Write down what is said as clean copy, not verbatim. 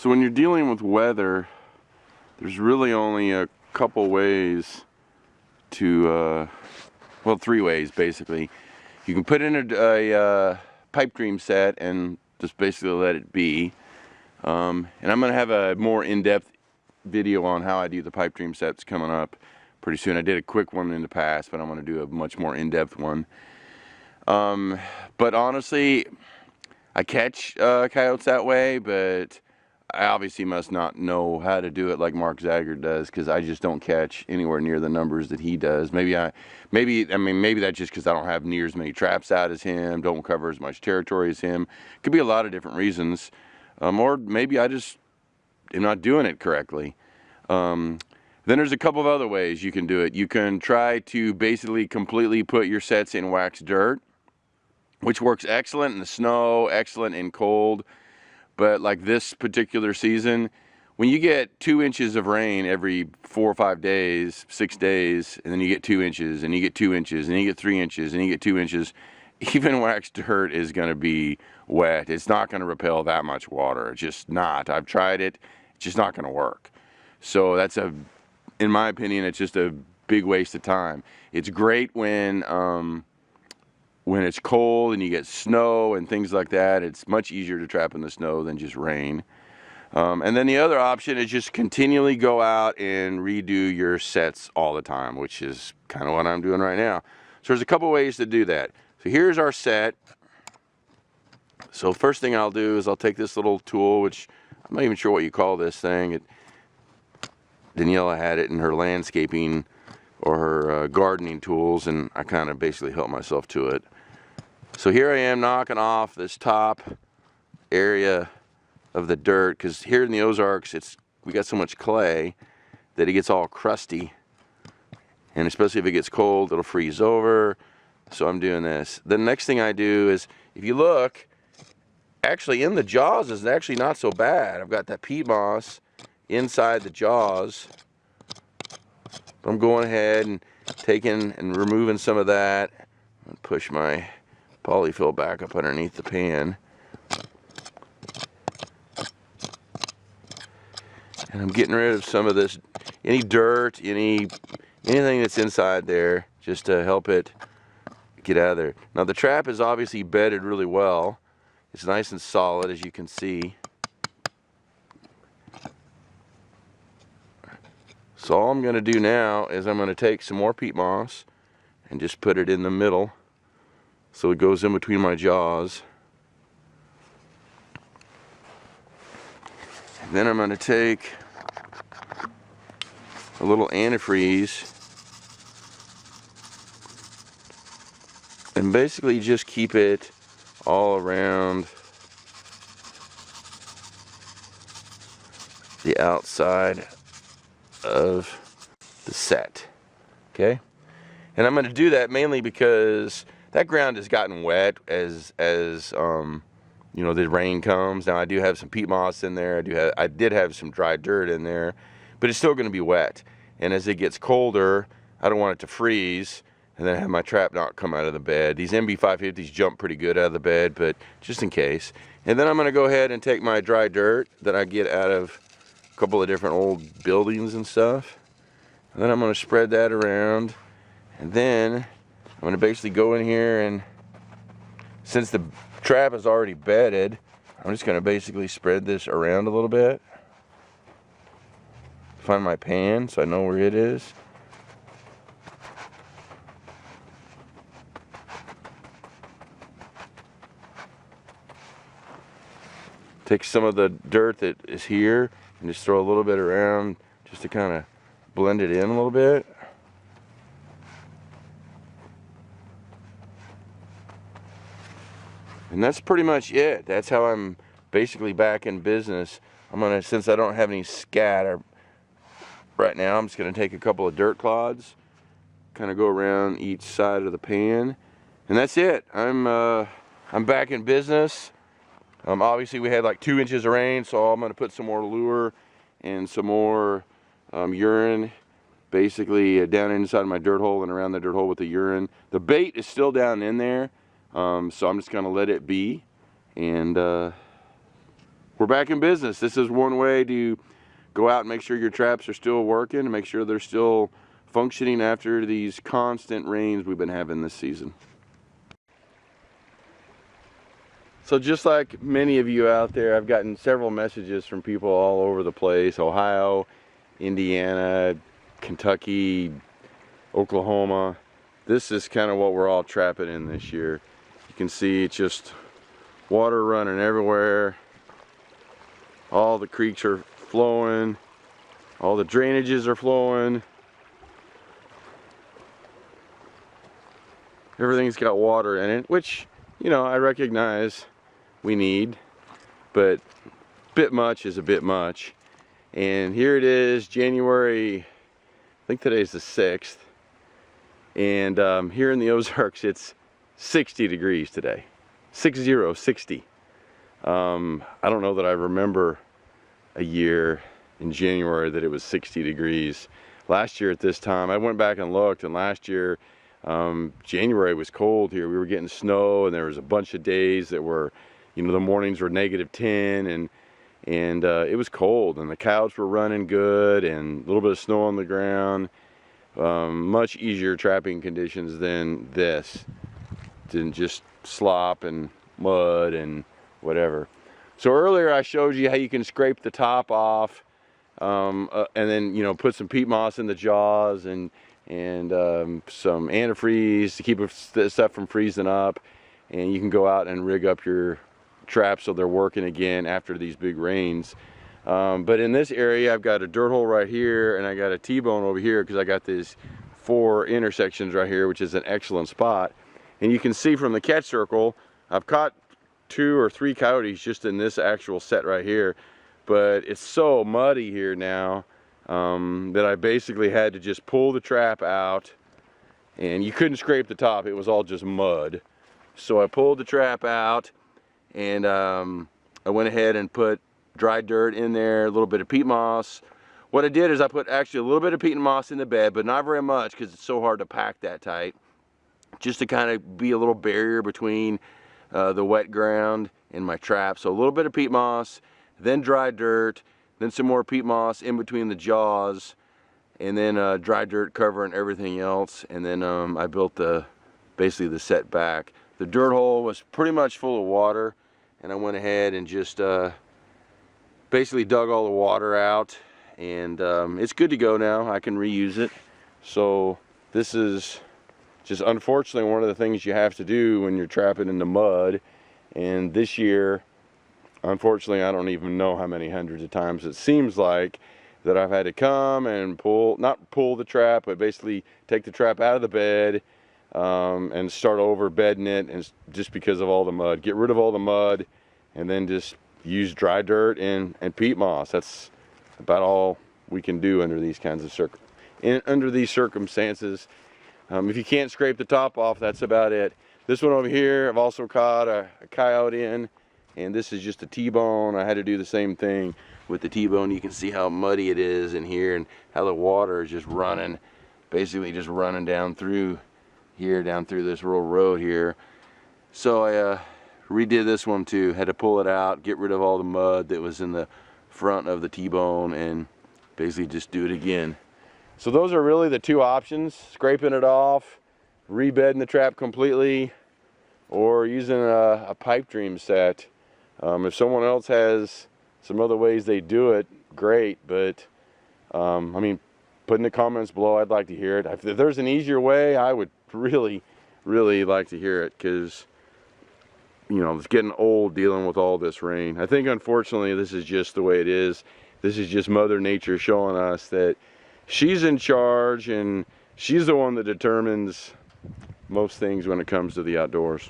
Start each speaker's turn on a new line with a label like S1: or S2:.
S1: So when you're dealing with weather, there's really only a couple ways to, well, 3 ways basically. You can put in a pipe dream set and just basically let it be. And I'm going to have a more in-depth video on how I do the pipe dream sets coming up pretty soon. I did a quick one in the past, but I'm going to do a much more in-depth one. But honestly, I catch coyotes that way, but I obviously must not know how to do it like Mark Zaggart does, because I just don't catch anywhere near the numbers that he does. Maybe that's just because I don't have near as many traps out as him, don't cover as much territory as him. Could be a lot of different reasons, or maybe I just am not doing it correctly. Then there's a couple of other ways you can do it. You can try to basically completely put your sets in waxed dirt, which works excellent in the snow, excellent in cold. But like this particular season, when you get 2 inches of rain every 4 or 5 days, 6 days, and then you get 2 inches, and you get 2 inches, and you get 3 inches, and you get 2 inches, even waxed dirt is going to be wet. It's not going to repel that much water. It's just not. I've tried it. It's just not going to work. So that's in my opinion, it's just a big waste of time. It's great when it's cold and you get snow and things like that. It's much easier to trap in the snow than just rain. And then the other option is just continually go out and redo your sets all the time, which is kind of what I'm doing right now. So there's a couple ways to do that. So here's our set. So first thing I'll do is I'll take this little tool, which I'm not even sure what you call this thing. Daniela had it in her landscaping or her gardening tools, and I kind of basically helped myself to it. So here I am knocking off this top area of the dirt, because here in the Ozarks we got so much clay that it gets all crusty, and especially if it gets cold it'll freeze over. So I'm doing this. The next thing I do is, if you look, actually in the jaws is actually not so bad. I've got that peat moss inside the jaws. I'm going ahead and taking and removing some of that. And push my polyfill back up underneath the pan. And I'm getting rid of some of this, any dirt, anything that's inside there, just to help it get out of there. Now the trap is obviously bedded really well. It's nice and solid, as you can see. So all I'm going to do now is I'm going to take some more peat moss and just put it in the middle so it goes in between my jaws. And then I'm going to take a little antifreeze and basically just keep it all around the outside of the set. Okay, and I'm going to do that mainly because that ground has gotten wet as you know, the rain comes. Now I do have some peat moss in there. I did have some dry dirt in there, but it's still going to be wet. And as it gets colder, I don't want it to freeze and then have my trap not come out of the bed. These MB550s jump pretty good out of the bed, but just in case. And then I'm going to go ahead and take my dry dirt that I get out of a couple of different old buildings and stuff. And then I'm going to spread that around. And then I'm going to basically go in here, and since the trap is already bedded, I'm just going to basically spread this around a little bit. Find my pan so I know where it is. Take some of the dirt that is here and just throw a little bit around just to kind of blend it in a little bit. And that's pretty much it. That's how I'm basically back in business. I'm gonna, since I don't have any scat right now, I'm just gonna take a couple of dirt clods, kind of go around each side of the pan, and that's it. I'm back in business. Obviously we had like 2 inches of rain, so I'm gonna put some more lure and some more urine, basically down inside my dirt hole and around the dirt hole with the urine. The bait is still down in there. So I'm just going to let it be, and we're back in business. This is one way to go out and make sure your traps are still working and make sure they're still functioning after these constant rains we've been having this season. So just like many of you out there, I've gotten several messages from people all over the place: Ohio, Indiana, Kentucky, Oklahoma. This is kind of what we're all trapping in this year. You can see it's just water running everywhere. All the creeks are flowing. All the drainages are flowing. Everything's got water in it, which, you know, I recognize we need, but a bit much is a bit much. And here it is, January, I think today's the 6th, and here in the Ozarks it's 60 degrees today. 60. I don't know that I remember a year in January that it was 60 degrees. Last year at this time, I went back and looked, and last year January was cold here. We were getting snow, and there was a bunch of days that were, you know, the mornings were -10, and it was cold, and the cows were running good, and a little bit of snow on the ground. Much easier trapping conditions than this. Didn't just slop and mud and whatever. So earlier I showed you how you can scrape the top off, and then, you know, put some peat moss in the jaws and some antifreeze to keep the stuff from freezing up, and you can go out and rig up your traps so they're working again after these big rains. But in this area I've got a dirt hole right here, and I got a T-bone over here because I got these 4 intersections right here, which is an excellent spot. And you can see from the catch circle I've caught 2 or 3 coyotes just in this actual set right here, but it's so muddy here now that I basically had to just pull the trap out, and you couldn't scrape the top, it was all just mud. So I pulled the trap out, and I went ahead and put dry dirt in there, a little bit of peat moss. What I did is I put actually a little bit of peat and moss in the bed, but not very much because it's so hard to pack that tight, just to kind of be a little barrier between the wet ground and my trap. So a little bit of peat moss, then dry dirt, then some more peat moss in between the jaws, and then dry dirt covering everything else. And then I built basically the set back. The dirt hole was pretty much full of water, and I went ahead and just basically dug all the water out, and it's good to go now. I can reuse it. So this is just unfortunately one of the things you have to do when you're trapping in the mud. And this year, unfortunately, I don't even know how many hundreds of times it seems like that I've had to come and not pull the trap, but basically take the trap out of the bed and start over bedding it, and just because of all the mud. Get rid of all the mud, and then just use dry dirt and peat moss. That's about all we can do under these kinds of under these circumstances. If you can't scrape the top off, that's about it. This one over here, I've also caught a coyote in, and this is just a T-bone. I had to do the same thing with the T-bone. You can see how muddy it is in here and how the water is just running, basically just running down through here, down through this little road here. So I redid this one too. Had to pull it out, get rid of all the mud that was in the front of the T-bone, and basically just do it again. So those are really the 2 options: scraping it off, rebedding the trap completely, or using a pipe dream set. If someone else has some other ways they do it, great, but I mean, put in the comments below. I'd like to hear it. If there's an easier way, I would really like to hear it, because, you know, it's getting old dealing with all this rain. I think unfortunately this is just the way it is. This is just Mother Nature showing us that she's in charge, and she's the one that determines most things when it comes to the outdoors.